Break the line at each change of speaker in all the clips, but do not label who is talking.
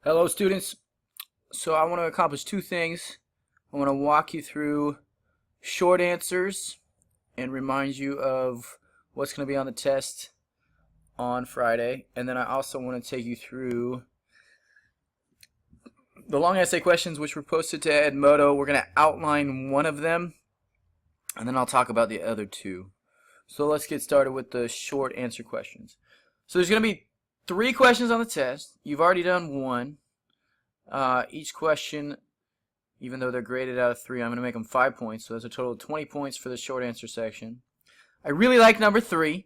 Hello students. So I want to accomplish two things. I want to walk you through short answers and remind you of what's going to be on the test on Friday. And then I also want to take you through the long essay questions which were posted to Edmodo. We're going to outline one of them and then I'll talk about the other two. So let's get started with the short answer questions. So there's going to be 3 questions on the test. You've already done one. Each question, even though they're graded out of 3, I'm going to make them 5 points. So that's a total of 20 points for the short answer section. I really like number 3.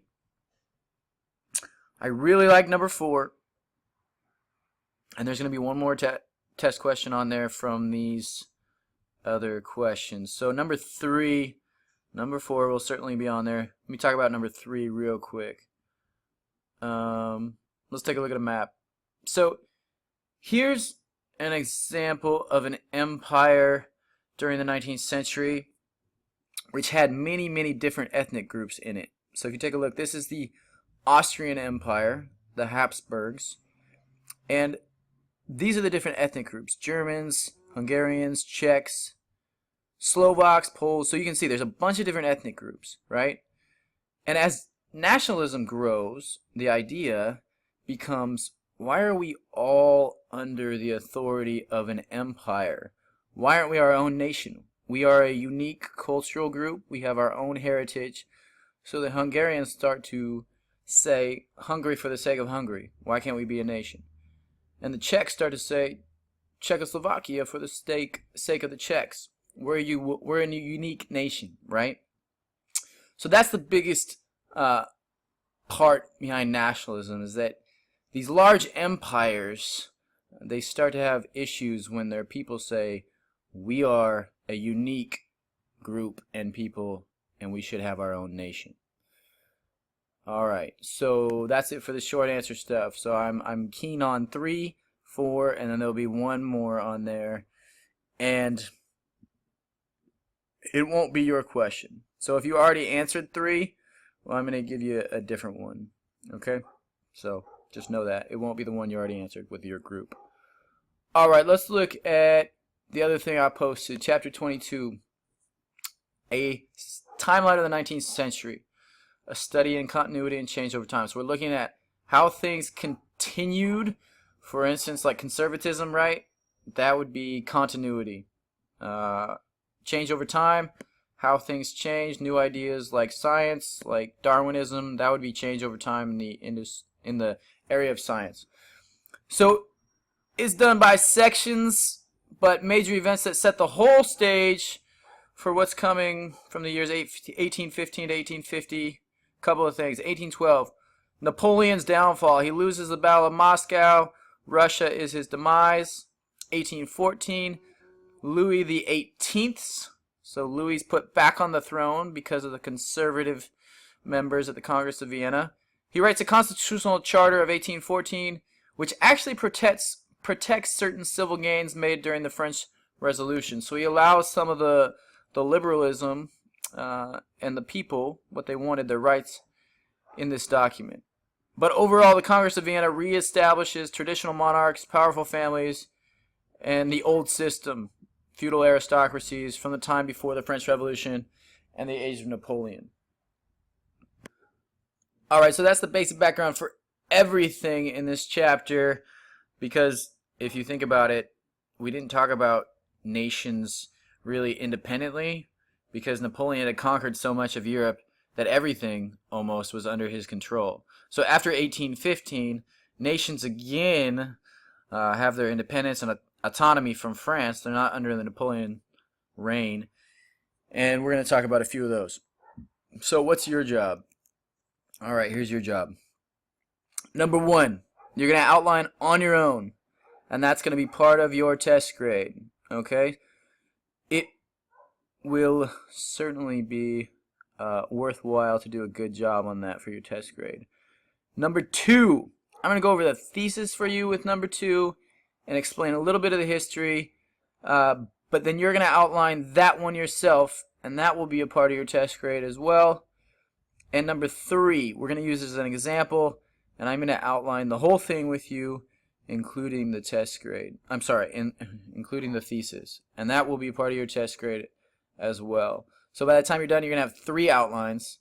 I really like number 4. And there's going to be one more test question on there from these other questions. So number 3, number 4 will certainly be on there. Let me talk about number 3 real quick. Let's take a look at a map. So here's an example of an empire during the 19th century which had many different ethnic groups in it. So if you take a look, this is the Austrian Empire, the Habsburgs, and these are the different ethnic groups: Germans, Hungarians, Czechs, Slovaks, Poles. So you can see there's a bunch of different ethnic groups, right? And as nationalism grows, the idea becomes, why are we all under the authority of an empire? Why aren't we our own nation? We are a unique cultural group. We have our own heritage. So the Hungarians start to say, Hungary for the sake of Hungary. Why can't we be a nation? And the Czechs start to say, Czechoslovakia for the sake of the Czechs. We're a unique nation, right? So that's the biggest part behind nationalism, is that these large empires, they start to have issues when their people say, we are a unique group and people and we should have our own nation. Alright, so that's it for the short answer stuff. So I'm keen on 3, 4, and then there'll be one more on there. And it won't be your question. So if you already answered 3, well, I'm going to give you a different one. Okay? So just know that. It won't be the one you already answered with your group. Alright, let's look at the other thing I posted. Chapter 22. A timeline of the 19th century. A study in continuity and change over time. So we're looking at how things continued. For instance, like conservatism, right? That would be continuity. Change over time. How things change. New ideas like science, like Darwinism. That would be change over time in the area of science. So it's done by sections, but major events that set the whole stage for what's coming from the years 1815 to 1850. Couple of things. 1812, Napoleon's downfall. He loses the Battle of Moscow. Russia is his demise. 1814, Louis the 18th. So Louis put back on the throne because of the conservative members at the Congress of Vienna. He writes a constitutional charter of 1814, which actually protects certain civil gains made during the French Revolution. So he allows some of the liberalism and the people, what they wanted, their rights in this document. But overall, the Congress of Vienna reestablishes traditional monarchs, powerful families, and the old system, feudal aristocracies from the time before the French Revolution and the age of Napoleon. Alright, so that's the basic background for everything in this chapter, because if you think about it, we didn't talk about nations really independently, because Napoleon had conquered so much of Europe that everything almost was under his control. So after 1815, nations again have their independence and autonomy from France. They're not under the Napoleon reign. And we're going to talk about a few of those. So what's your job? Alright, here's your job. Number 1, you're going to outline on your own. And that's going to be part of your test grade. Okay? It will certainly be worthwhile to do a good job on that for your test grade. Number 2, I'm going to go over the thesis for you with number 2 and explain a little bit of the history, but then you're going to outline that one yourself, and that will be a part of your test grade as well. And number 3, we're going to use this as an example, and I'm going to outline the whole thing with you, including the test grade. I'm sorry, including the thesis. And that will be part of your test grade as well. So by the time you're done, you're going to have 3 outlines.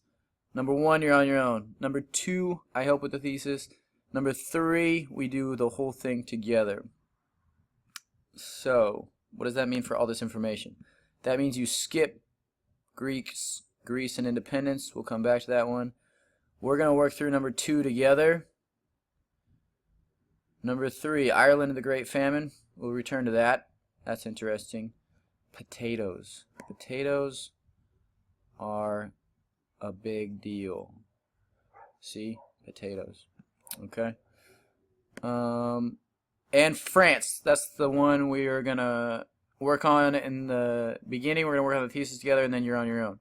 Number 1, you're on your own. Number 2, I help with the thesis. Number 3, we do the whole thing together. So, what does that mean for all this information? That means you skip Greece, and independence. We'll come back to that one. We're going to work through number 2 together. Number 3, Ireland and the Great Famine. We'll return to that. That's interesting. Potatoes. Potatoes are a big deal. See? Potatoes. Okay. And France. That's the one we are going to work on in the beginning. We're going to work on the thesis together, and then you're on your own.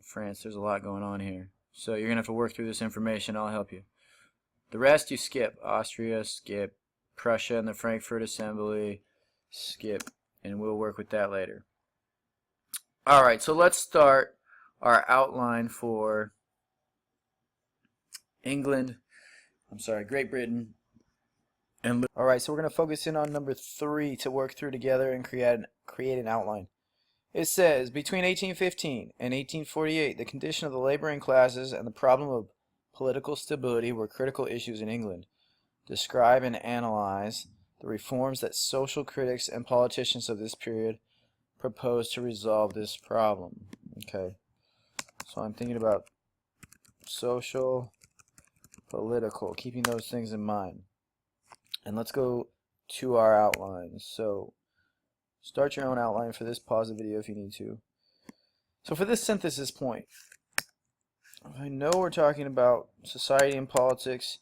France, there's a lot going on here. So you're going to have to work through this information. I'll help you. The rest you skip. Austria, skip. Prussia and the Frankfurt Assembly, skip. And we'll work with that later. Alright, so let's start our outline for Great Britain. Alright, so we're going to focus in on number 3 to work through together and create an outline. It says, between 1815 and 1848, the condition of the laboring classes and the problem of political stability were critical issues in England. Describe and analyze the reforms that social critics and politicians of this period proposed to resolve this problem. Okay, so I'm thinking about social, political, keeping those things in mind. And let's go to our outlines. So start your own outline for this. Pause the video if you need to. So for this synthesis point, I know we're talking about society and politics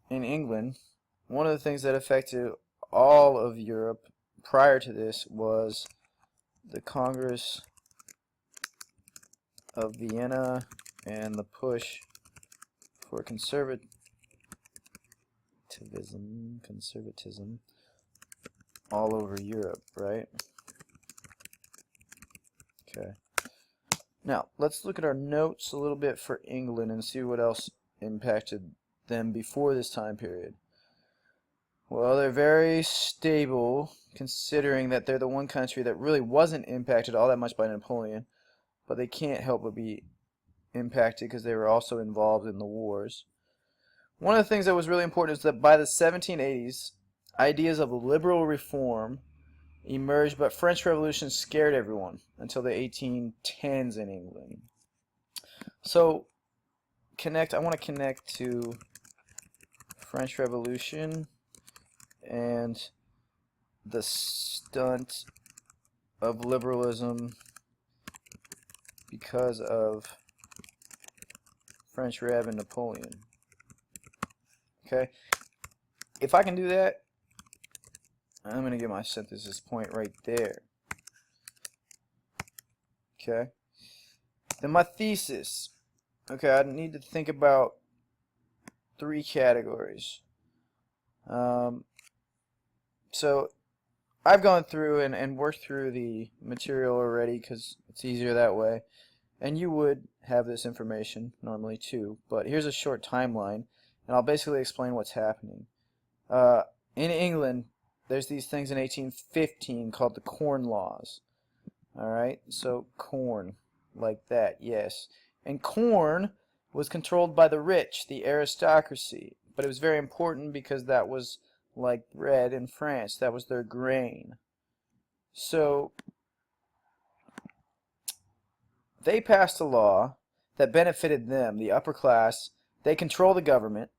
in England. One of the things that affected all of Europe prior to this was the Congress of Vienna and the push for conservatism all over Europe, right? Okay. Now, let's look at our notes a little bit for England and see what else impacted them before this time period. Well, they're very stable, considering that they're the one country that really wasn't impacted all that much by Napoleon, but they can't help but be impacted because they were also involved in the wars. One of the things that was really important is that by the 1780s, ideas of liberal reform emerged, but French Revolution scared everyone until the 1810s in England. So, I want to connect to French Revolution and the stunt of liberalism because of French Rev and Napoleon. Okay, if I can do that, I'm going to get my synthesis point right there. Okay, then my thesis. Okay, I need to think about 3 categories. So I've gone through and worked through the material already because it's easier that way. And you would have this information normally too. But here's a short timeline, and I'll basically explain what's happening. In England, there's these things in 1815 called the Corn Laws. Alright, so corn, like that, yes. And corn was controlled by the rich, the aristocracy. But it was very important because that was like bread in France. That was their grain. So they passed a law that benefited them, the upper class. They control the government.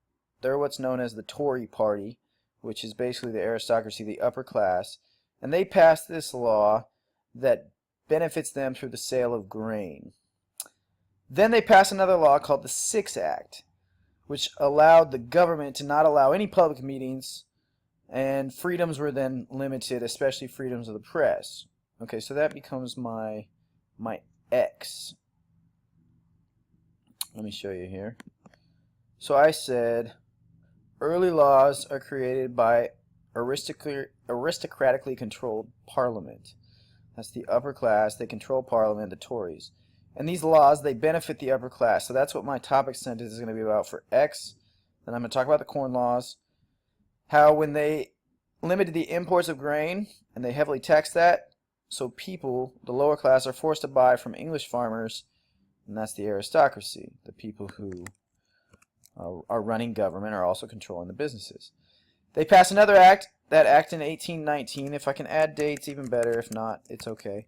They're what's known as the Tory party, which is basically the aristocracy, the upper class. And they passed this law that benefits them through the sale of grain. Then they passed another law called the Six Act, which allowed the government to not allow any public meetings, and freedoms were then limited, especially freedoms of the press. Okay, so that becomes my X. Let me show you here. So I said early laws are created by aristocratically controlled parliament. That's the upper class. They control parliament, the Tories. And these laws, they benefit the upper class. So that's what my topic sentence is going to be about for X. Then I'm going to talk about the Corn Laws. how when they limited the imports of grain and they heavily taxed that, so people, the lower class, are forced to buy from English farmers, and that's the aristocracy. The people who are running government are also controlling the businesses. They passed another act, that act in 1819. If I can add dates, even better. If not, it's okay.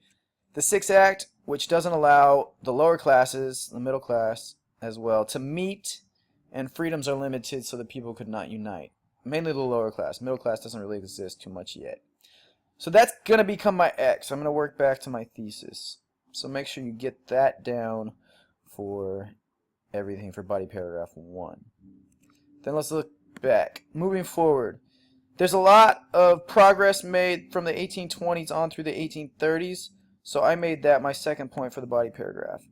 The Sixth Act, which doesn't allow the lower classes, the middle class as well, to meet, and freedoms are limited so that people could not unite. Mainly the lower class. Middle class doesn't really exist too much yet. So that's going to become my X. I'm going to work back to my thesis. So make sure you get that down for everything for body paragraph 1. Then let's look back. Moving forward, there's a lot of progress made from the 1820s on through the 1830s. So I made that my second point for the body paragraph.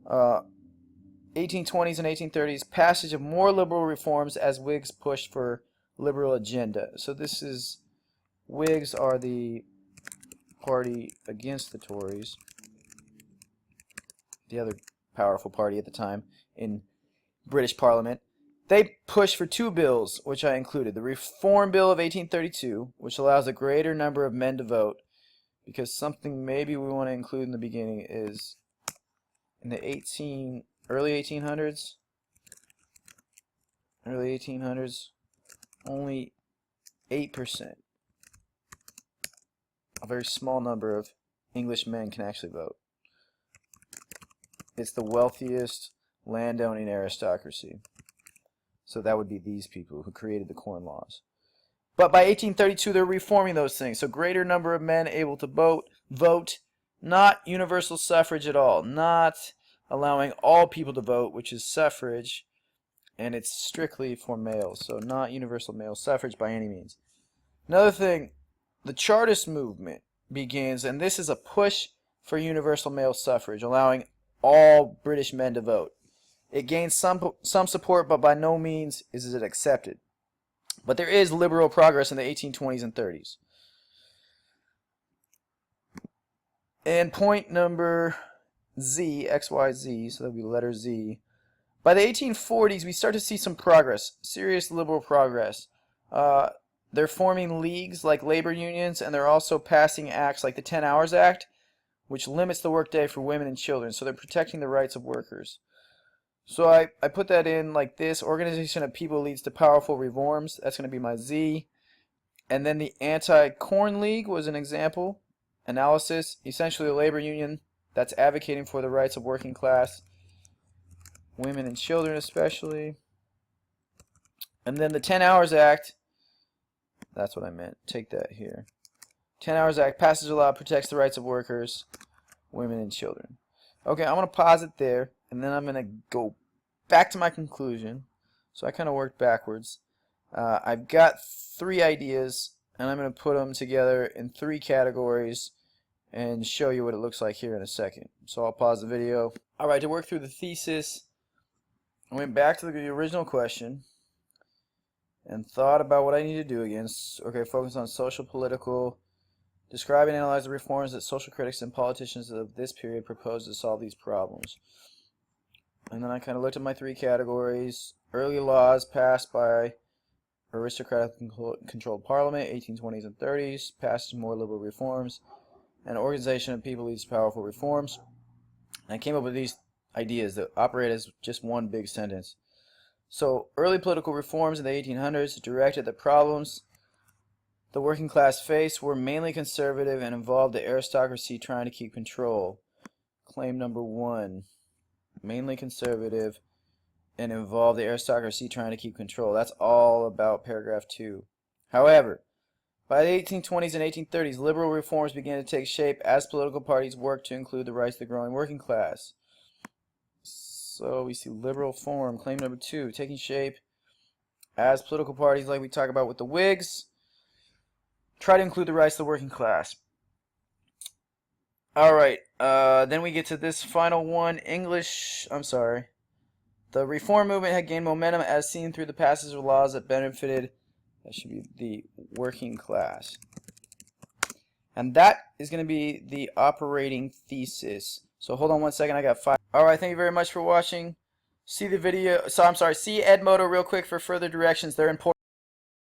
1820s and 1830s, passage of more liberal reforms as Whigs pushed for liberal agenda. So this is, Whigs are the party against the Tories, the other powerful party at the time in British Parliament. They pushed for 2 bills, which I included. The Reform Bill of 1832, which allows a greater number of men to vote, because something maybe we want to include in the beginning is in the early 1800s, only 8%, a very small number of English men can actually vote. It's the wealthiest landowning aristocracy. So that would be these people who created the Corn Laws. But by 1832, they're reforming those things. So greater number of men able to vote, not universal suffrage at all, not allowing all people to vote, which is suffrage, and it's strictly for males. So not universal male suffrage by any means. Another thing, the Chartist movement begins, and this is a push for universal male suffrage, allowing all British men to vote. It gains some support, but by no means is it accepted. But there is liberal progress in the 1820s and 30s. And point number Z, XYZ, so that would be letter Z. By the 1840s, we start to see some progress, serious liberal progress. They're forming leagues like labor unions, and they're also passing acts like the 10 Hours Act, which limits the workday for women and children. So they're protecting the rights of workers. So I put that in like this. Organization of people leads to powerful reforms. That's going to be my Z. And then the Anti-Corn League was an example. Analysis. Essentially a labor union that's advocating for the rights of working class women and children especially. And then the 10 Hours Act. That's what I meant. Take that here. 10 Hours Act passes a law, protects the rights of workers, women, and children. Okay, I'm going to pause it there, and then I'm going to go back to my conclusion. So I kind of worked backwards. I've got 3 ideas, and I'm going to put them together in 3 categories and show you what it looks like here in a second. So I'll pause the video. Alright, to work through the thesis, I went back to the original question and thought about what I need to do again. Okay, focus on social, political. Describe and analyze the reforms that social critics and politicians of this period proposed to solve these problems. And then I kind of looked at my 3 categories. Early laws passed by aristocratically controlled parliament, 1820s and 30s, passed more liberal reforms, and organization of people leads to powerful reforms. And I came up with these ideas that operate as just one big sentence. So, early political reforms in the 1800s directed the problems the working class faced were mainly conservative and involved the aristocracy trying to keep control. Claim number 1. Mainly conservative and involved the aristocracy trying to keep control. That's all about paragraph 2. However, by the 1820s and 1830s, liberal reforms began to take shape as political parties worked to include the rights of the growing working class. So we see liberal form, claim number 2, taking shape as political parties like we talk about with the Whigs try to include the rights of the working class. Alright, then we get to this final one, The reform movement had gained momentum as seen through the passage of laws that benefited, that should be the working class. And that is going to be the operating thesis. So hold on one second, I got 5. Alright, thank you very much for watching. See the video, see Edmodo real quick for further directions. They're important.